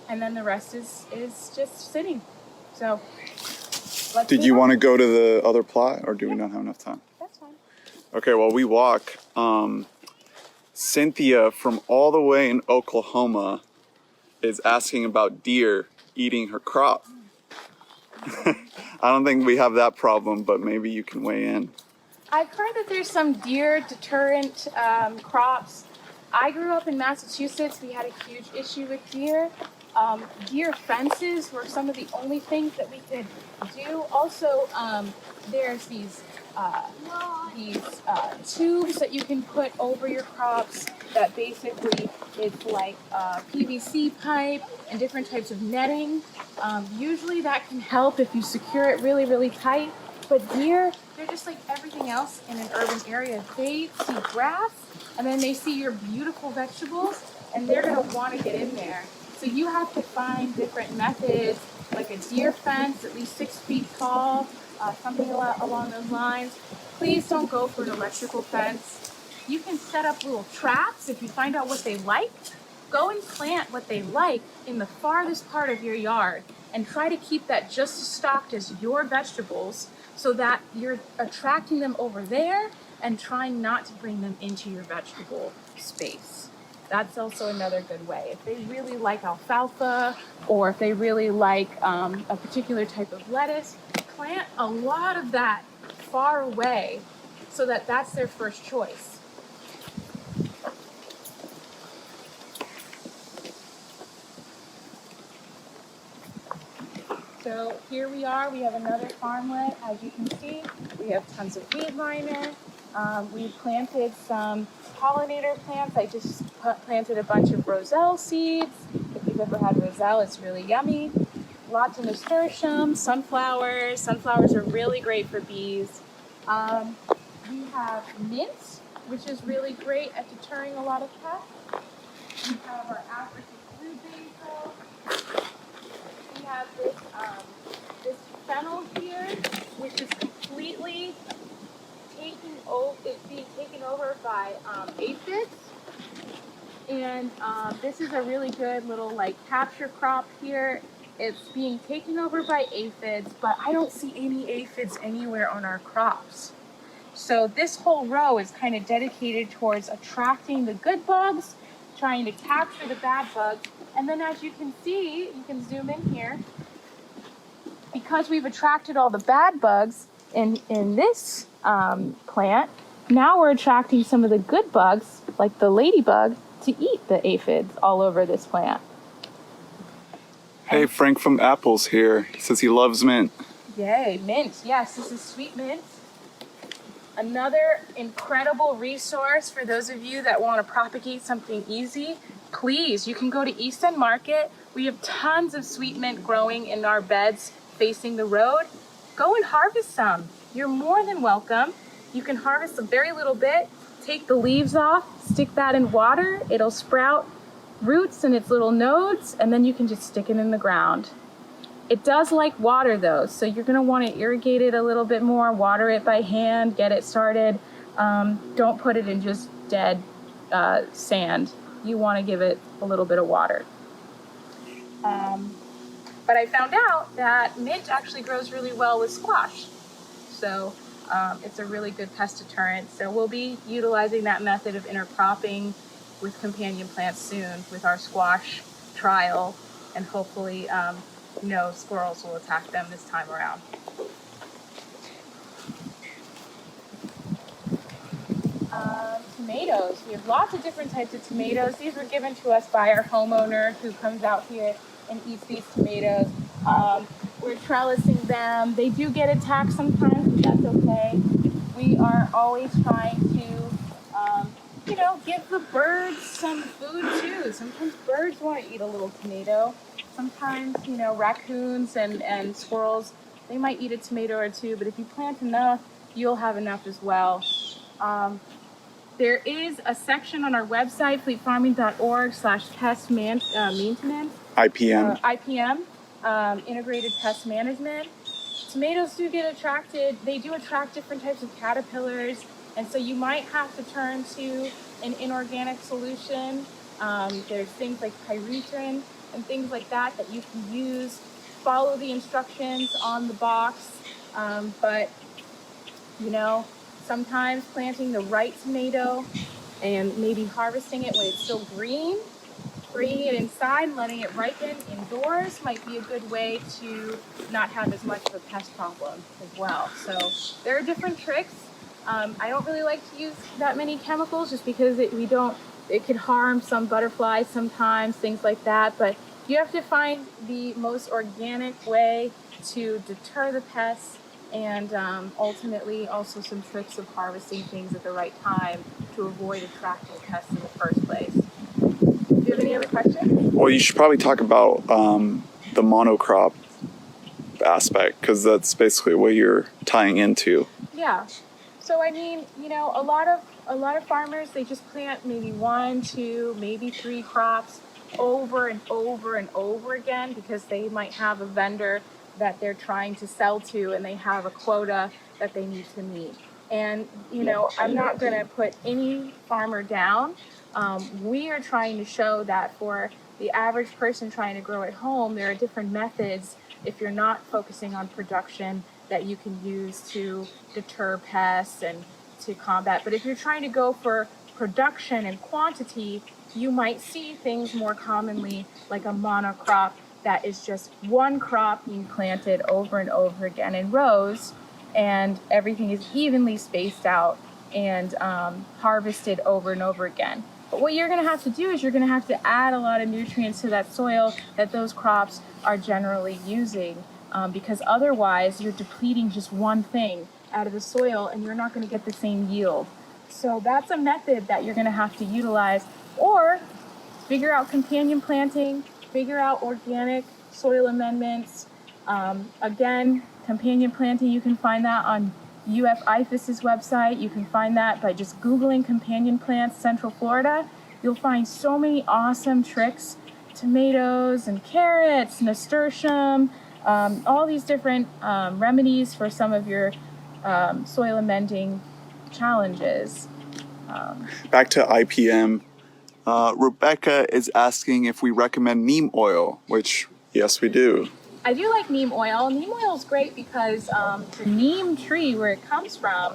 then the rest is just sitting. So let's Did you want to go to the other plot, or do we not have enough time? That's fine. Okay, well, we walk. Cynthia from all the way in Oklahoma is asking about deer eating her crop. I don't think we have that problem, but maybe you can weigh in. I've heard that there's some deer deterrent crops. I grew up in Massachusetts. We had a huge issue with deer. Deer fences were some of the only things that we could do. Also, there's these these tubes that you can put over your crops that basically it's like PVC pipe and different types of netting. Usually that can help if you secure it really, really tight. But deer, they're just like everything else in an urban area. They see grass and then they see your beautiful vegetables and they're gonna wanna get in there. So you have to find different methods, like a deer fence, at least 6 feet tall, something along those lines. Please don't go for an electrical fence. You can set up little traps if you find out what they like. Go and plant what they like in the farthest part of your yard and try to keep that just as stocked as your vegetables so that you're attracting them over there and trying not to bring them into your vegetable space. That's also another good way. If they really like alfalfa or if they really like a particular type of lettuce, plant a lot of that far away so that that's their first choice. So here we are, we have another farmlet. As you can see, we have tons of weed liner. We planted some pollinator plants. I just planted a bunch of roselle seeds. If you've ever had roselle, it's really yummy. Lots of nasturtium, sunflowers. Sunflowers are really great for bees. We have mint, which is really great at deterring a lot of pests. We have our African blue basil. We have this fennel here, which is completely being taken over by aphids. And this is a really good little like capture crop here. It's being taken over by aphids, but I don't see any aphids anywhere on our crops. So this whole row is kind of dedicated towards attracting the good bugs, trying to capture the bad bugs. And then as you can see, you can zoom in here, because we've attracted all the bad bugs in this plant, now we're attracting some of the good bugs, like the ladybug, to eat the aphids all over this plant. Hey, Frank from Apples here. He says he loves mint. Yay, mint. Yes, this is sweet mint. Another incredible resource for those of you that want to propagate something easy. Please, you can go to East End Market. We have tons of sweet mint growing in our beds facing the road. Go and harvest some. You're more than welcome. You can harvest a very little bit, take the leaves off, stick that in water. It'll sprout roots and its little nodes, and then you can just stick it in the ground. It does like water though, so you're gonna want to irrigate it a little bit more, water it by hand, get it started. Don't put it in just dead sand. You want to give it a little bit of water. But I found out that mint actually grows really well with squash. So it's a really good pest deterrent. So we'll be utilizing that method of intercropping with companion plants soon with our squash trial, and hopefully no squirrels will attack them this time around. Tomatoes. We have lots of different types of tomatoes. These were given to us by our homeowner who comes out here and eats these tomatoes. We're trellising them. They do get attacked sometimes, but that's okay. We are always trying to, give the birds some food too. Sometimes birds want to eat a little tomato. Sometimes, raccoons and squirrels, they might eat a tomato or two, but if you plant enough, you'll have enough as well. There is a section on our website, fleetfarming.org/pest maintenance. IPM. IPM, integrated pest management. Tomatoes do get attracted. They do attract different types of caterpillars, and so you might have to turn to an inorganic solution. There's things like pyrethrin and things like that you can use. Follow the instructions on the box, but sometimes planting the right tomato and maybe harvesting it when it's still green, bringing it inside and letting it ripen indoors might be a good way to not have as much of a pest problem as well. So there are different tricks. I don't really like to use that many chemicals just because it could harm some butterflies sometimes, things like that. But you have to find the most organic way to deter the pests and ultimately also some tricks of harvesting things at the right time to avoid attracting pests in the first place. Do you have any other questions? Well, you should probably talk about the monocrop aspect, because that's basically what you're tying into. Yeah. So I mean, you know, a lot of farmers, they just plant maybe 1, 2, maybe 3 crops over and over and over again because they might have a vendor that they're trying to sell to and they have a quota that they need to meet. And you know, I'm not going to put any farmer down. We are trying to show that for the average person trying to grow at home, there are different methods if you're not focusing on production that you can use to deter pests and to combat. But if you're trying to go for production and quantity, you might see things more commonly like a monocrop that is just one crop being planted over and over again in rows, and everything is evenly spaced out and harvested over and over again. But what you're going to have to do is you're going to have to add a lot of nutrients to that soil that those crops are generally using, because otherwise you're depleting just one thing out of the soil and you're not going to get the same yield. So that's a method that you're going to have to utilize, or figure out companion planting, figure out organic soil amendments. Again, companion planting, you can find that on UF IFAS's website. You can find that by just Googling companion plants Central Florida. You'll find so many awesome tricks, tomatoes and carrots, nasturtium, all these different remedies for some of your soil amending challenges. Back to IPM, Rebecca is asking if we recommend neem oil, which yes, we do. I do like neem oil. Neem oil is great because the neem tree, where it comes from,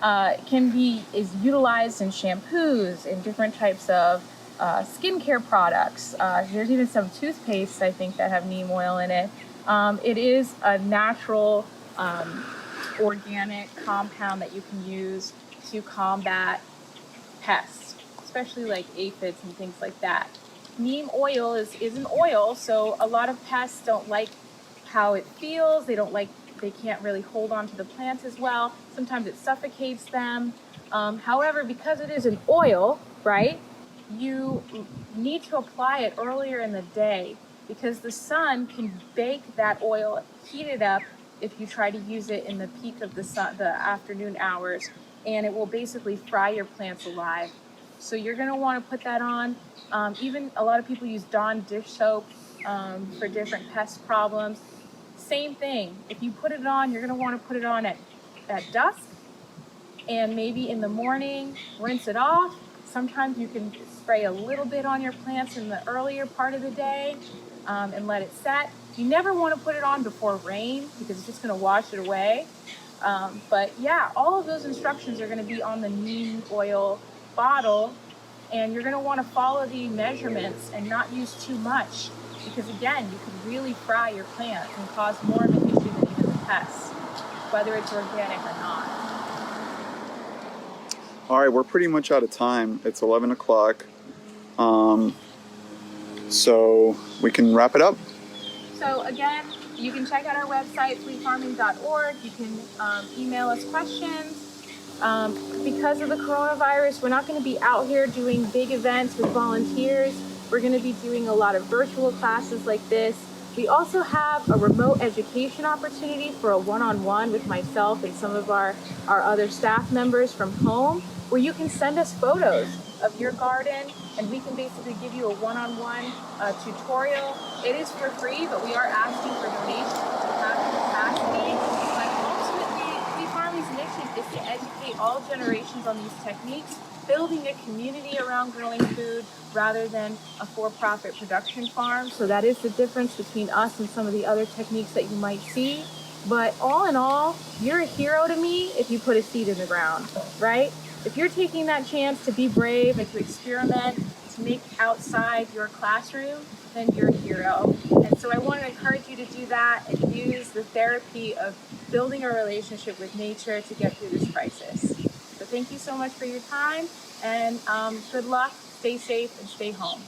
is utilized in shampoos, in different types of skincare products. There's even some toothpastes, I think, that have neem oil in it. It is a natural organic compound that you can use to combat pests, especially like aphids and things like that. Neem oil is an oil, so a lot of pests don't like how it feels. They can't really hold on to the plants as well. Sometimes it suffocates them. However, because it is an oil, right, you need to apply it earlier in the day because the sun can bake that oil, heat it up if you try to use it in the peak of the afternoon hours, and it will basically fry your plants alive. So you're going to want to put that on. Even a lot of people use Dawn dish soap for different pest problems. Same thing. If you put it on, you're going to want to put it on at dusk, and maybe in the morning, rinse it off. Sometimes you can spray a little bit on your plants in the earlier part of the day and let it set. You never want to put it on before rain because it's just going to wash it away. But yeah, all of those instructions are going to be on the neem oil bottle, and you're going to want to follow the measurements and not use too much because again, you can really fry your plants and cause more of an issue than even the pests, whether it's organic or not. All right, we're pretty much out of time. It's 11 o'clock. So we can wrap it up. So again, you can check out our website, fleetfarming.org. You can email us questions. Because of the coronavirus, we're not going to be out here doing big events with volunteers. We're going to be doing a lot of virtual classes like this. We also have a remote education opportunity for a one-on-one with myself and some of our other staff members from home, where you can send us photos of your garden and we can basically give you a one-on-one tutorial. It is for free, but we are asking for donations to have the capacity. But ultimately, Fleet Farming's mission is to educate all generations on these techniques, building a community around growing food rather than a for-profit production farm. So that is the difference between us and some of the other techniques that you might see. But all in all, you're a hero to me if you put a seed in the ground, right? If you're taking that chance to be brave and to experiment, to make outside your classroom, then you're a hero. And so I want to encourage you to do that and use the therapy of building a relationship with nature to get through this crisis. So thank you so much for your time, and good luck, stay safe, and stay home.